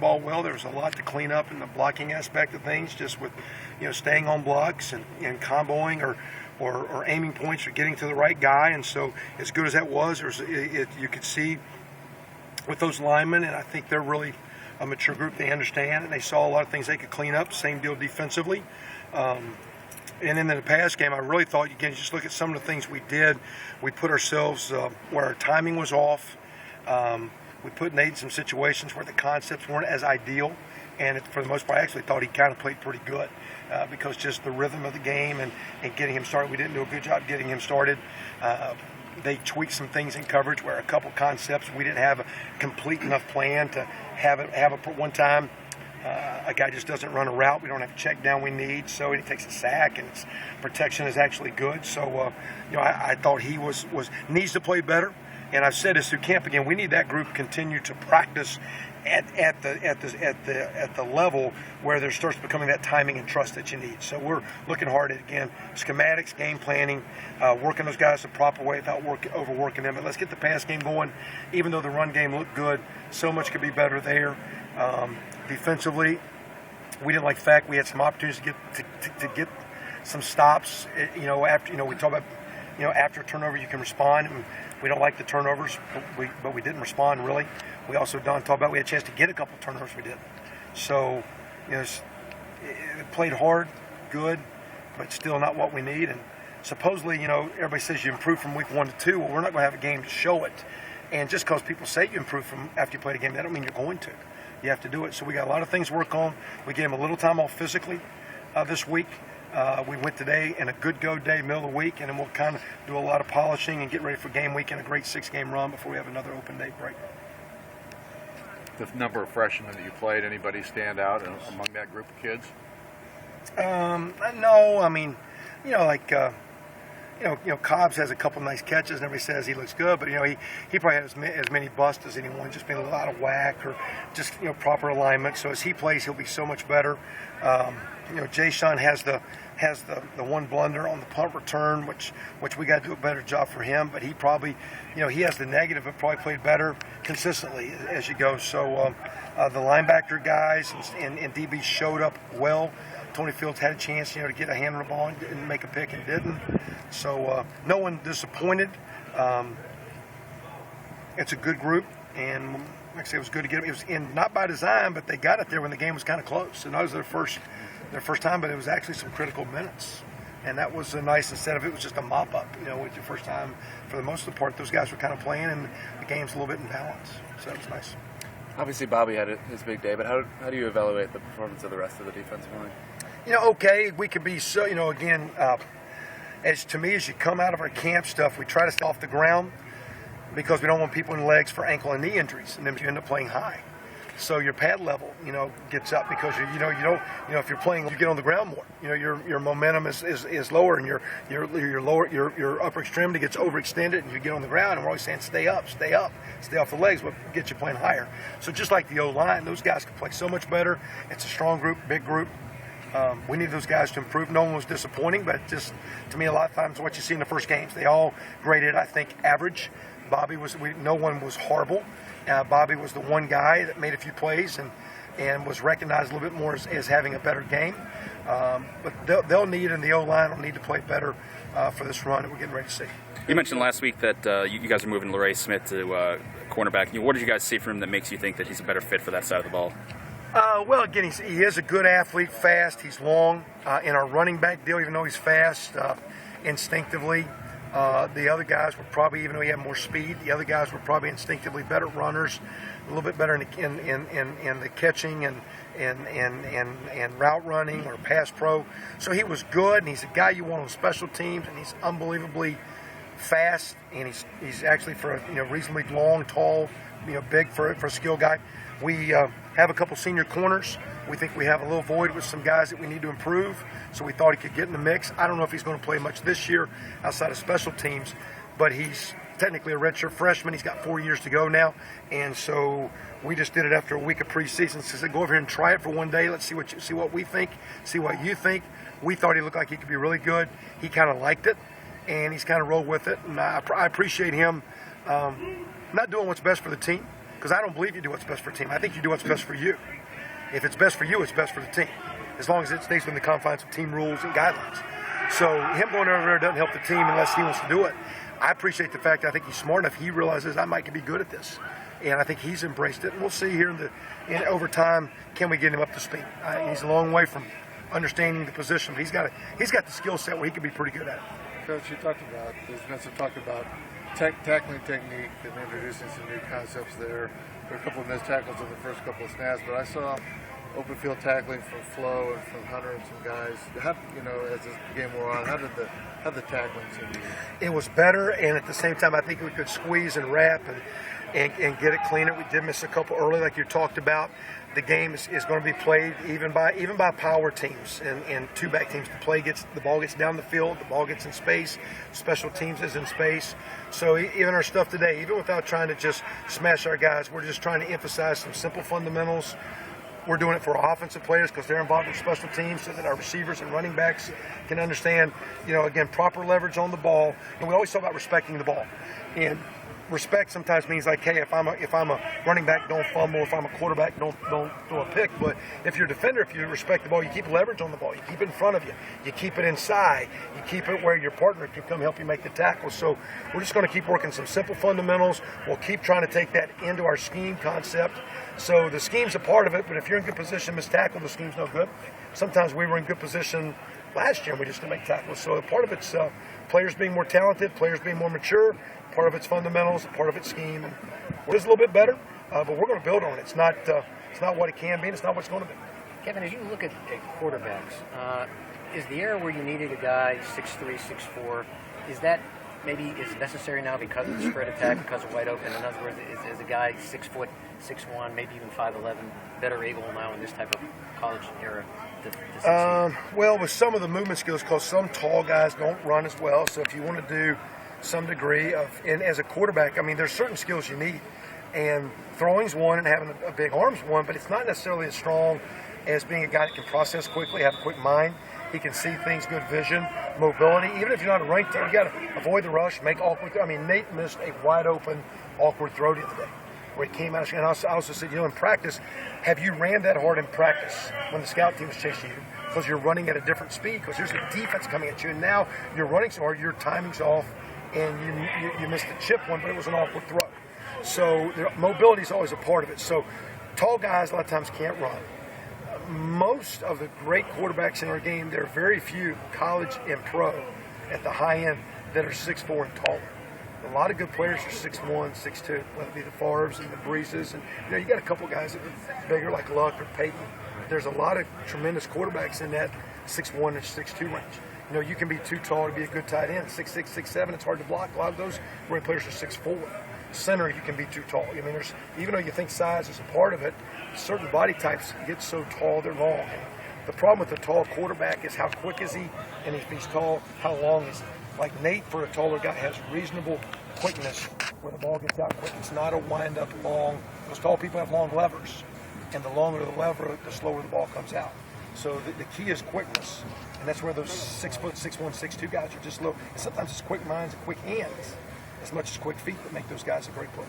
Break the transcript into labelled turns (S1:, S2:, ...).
S1: ball well. There was a lot to clean up in the blocking aspect of things, just with, staying on blocks and comboing or aiming points or getting to the right guy. And so as good as that was, you could see with those linemen, and I think they're really a mature group. They understand, and they saw a lot of things they could clean up. Same deal defensively. And in the pass game, I really thought, again, just look at some of the things we did. We put ourselves where our timing was off. We put Nate in some situations where the concepts weren't as ideal. And for the most part, I actually thought he kind of played pretty good because just the rhythm of the game and getting him started. We didn't do a good job getting him started. They tweaked some things in coverage where a couple concepts we didn't have a complete enough plan to have it one time. A guy just doesn't run a route. We don't have a check down we need, so he takes a sack, and his protection is actually good. So, I thought he needs to play better. And I've said this through camp again. We need that group to continue to practice at the level where there starts becoming that timing and trust that you need. So we're looking hard at, again, schematics, game planning, working those guys the proper way without overworking them. But let's get the pass game going. Even though the run game looked good, so much could be better there. Defensively, we didn't like the fact we had some opportunities to get some stops. After we talk about after a turnover you can respond. And we don't like the turnovers, but we didn't respond really. We also talked about we had a chance to get a couple of turnovers, we didn't. So it played hard, good, but still not what we need. And supposedly everybody says you improved from week 1 to 2. Well, we're not going to have a game to show it. And just because people say you improved from after you played a game, that don't mean you're going to. You have to do it. So we got a lot of things to work on. We gave him a little time off physically this week. We went today in a good go day, middle of the week, and then we'll kind of do a lot of polishing and get ready for game week and a great 6-game run before we have another open day break.
S2: The number of freshmen that you played, anybody stand out among that group of kids?
S1: No, I mean, Cobbs has a couple nice catches, and everybody says he looks good, but he probably has as many busts as anyone, just being a little out of whack or just proper alignment. So as he plays, he'll be so much better. Jay-Sean has the one blunder on the punt return, which we got to do a better job for him. But he probably, he has the negative, but probably played better consistently as you go. So the linebacker guys and DB showed up well. Tony Fields had a chance, to get a hand on the ball and make a pick and didn't. So no one disappointed. It's a good group, and like I say, it was good to get it. It was not by design, but they got it there when the game was kind of close. And that was their first time, but it was actually some critical minutes. And that was nice. Instead of it was just a mop-up, with your first time. For the most of the part, those guys were kind of playing, and the game's a little bit in balance. So it was nice.
S3: Obviously, Bobby had his big day, but how do you evaluate the performance of the rest of the defensive line?
S1: Okay, we could be so, again, as you come out of our camp stuff, we try to stay off the ground because we don't want people in the legs for ankle and knee injuries, and then you end up playing high. So your pad level, gets up because if you're playing, you get on the ground more. Your momentum is lower, and your upper extremity gets overextended, and you get on the ground. And we're always saying, stay up, stay off the legs, but get you playing higher. So just like the O-line, those guys can play so much better. It's a strong group, big group. We need those guys to improve. No one was disappointing, but just to me, a lot of times what you see in the first games, they all graded, I think, average. No one was horrible. Bobby was the one guy that made a few plays and was recognized a little bit more as having a better game. But they'll need, and the O-line will need to play better for this run that we're getting ready to see.
S4: You mentioned last week that you guys are moving Larray Smith to cornerback. What did you guys see from him that makes you think that he's a better fit for that side of the ball?
S1: Well, again, he is a good athlete, fast. He's long. In our running back deal, even though he's fast, instinctively, the other guys were probably, even though he had more speed, the other guys were probably instinctively better runners, a little bit better in the catching and route running or pass pro. So he was good, and he's a guy you want on special teams, and he's unbelievably fast, and he's actually for a reasonably long, tall, big for a skill guy. We have a couple senior corners. We think we have a little void with some guys that we need to improve, so we thought he could get in the mix. I don't know if he's going to play much this year outside of special teams, but he's technically a redshirt freshman. He's got 4 years to go now, and so we just did it after a week of preseason. So said, go over here and try it for one day. Let's see what we think, see what you think. We thought he looked like he could be really good. He kind of liked it, and he's kind of rolled with it. And I appreciate him not doing what's best for the team. Because I don't believe you do what's best for the team. I think you do what's best for you. If it's best for you, it's best for the team, as long as it stays within the confines of team rules and guidelines. So him going over there doesn't help the team unless he wants to do it. I appreciate the fact that I think he's smart enough. He realizes I might be good at this, and I think he's embraced it. And we'll see here over time, can we get him up to speed? He's a long way from understanding the position, but he's got the skill set where he can be pretty good at it.
S5: Coach, there's been some talk about tackling technique and introducing some new concepts there. There were a couple of missed tackles in the first couple of snaps, but I saw open field tackling from Flo and from Hunter and some guys. As this game wore on, how did the tackling seem to you?
S1: It was better, and at the same time, I think we could squeeze and wrap and get it cleaner. We did miss a couple early, like you talked about. The game is going to be played even by power teams and two-back teams. The ball gets down the field, the ball gets in space. Special teams is in space. So even our stuff today, even without trying to just smash our guys, we're just trying to emphasize some simple fundamentals. We're doing it for our offensive players because they're involved in special teams, so that our receivers and running backs can understand, again, proper leverage on the ball. And we always talk about respecting the ball. And respect sometimes means like, hey, if I'm a running back, don't fumble. If I'm a quarterback, don't throw a pick. But if you're a defender, if you respect the ball, you keep leverage on the ball. You keep it in front of you. You keep it inside. You keep it where your partner can come help you make the tackle. So we're just going to keep working some simple fundamentals. We'll keep trying to take that into our scheme concept. So the scheme's a part of it, but if you're in good position, miss tackle, the scheme's no good. Sometimes we were in good position last year and we just didn't make tackles. So part of it's players being more talented, players being more mature. Part of it's fundamentals, part of it's scheme. And we're just a little bit better, but we're going to build on it. It's not what it can be, and it's not what it's going to be.
S6: Kevin, as you look at quarterbacks, is the era where you needed a guy 6'3", 6'4", is that maybe is necessary now because of the spread attack, because of wide open? In other words, is a guy 6 foot, 6'1", maybe even 5'11", better able now in this type of college era to succeed?
S1: Well, with some of the movement skills, because some tall guys don't run as well. So if you want to do some degree of, and as a quarterback, I mean, there's certain skills you need. And throwing's one, and having a big arm's one, but it's not necessarily as strong as being a guy that can process quickly, have a quick mind. He can see things, good vision, mobility. Even if you're not a ranked team, you got to avoid the rush, make awkward. I mean, Nate missed a wide open, awkward throw the other day where he came out. And I also said, in practice, have you ran that hard in practice when the scout team was chasing you? Because you're running at a different speed, because there's a defense coming at you, and now you're running so hard, your timing's off, and you missed the chip one, but it was an awkward throw. So mobility is always a part of it. So tall guys a lot of times can't run. Most of the great quarterbacks in our game, there are very few, college and pro, at the high end, that are 6'4" and taller. A lot of good players are 6'1", 6'2", whether it be the Favres and the Breezes. And you got a couple guys that are bigger, like Luck or Peyton. There's a lot of tremendous quarterbacks in that 6'1" and 6'2" range. You can be too tall to be a good tight end. 6'6", 6'7", it's hard to block. A lot of those great players are 6'4". Center, you can be too tall. I mean, even though you think size is a part of it, certain body types get so tall they're long. The problem with a tall quarterback is how quick is he, and if he's tall, how long is he? Like Nate, for a taller guy, has reasonable quickness where the ball gets out quick. It's not a wind-up long. Those tall people have long levers, and the longer the lever, the slower the ball comes out. So the key is quickness, and that's where those 6 foot, 6'1", 6'2" guys are just low. And sometimes it's quick minds and quick hands, as much as quick feet that make those guys a great player.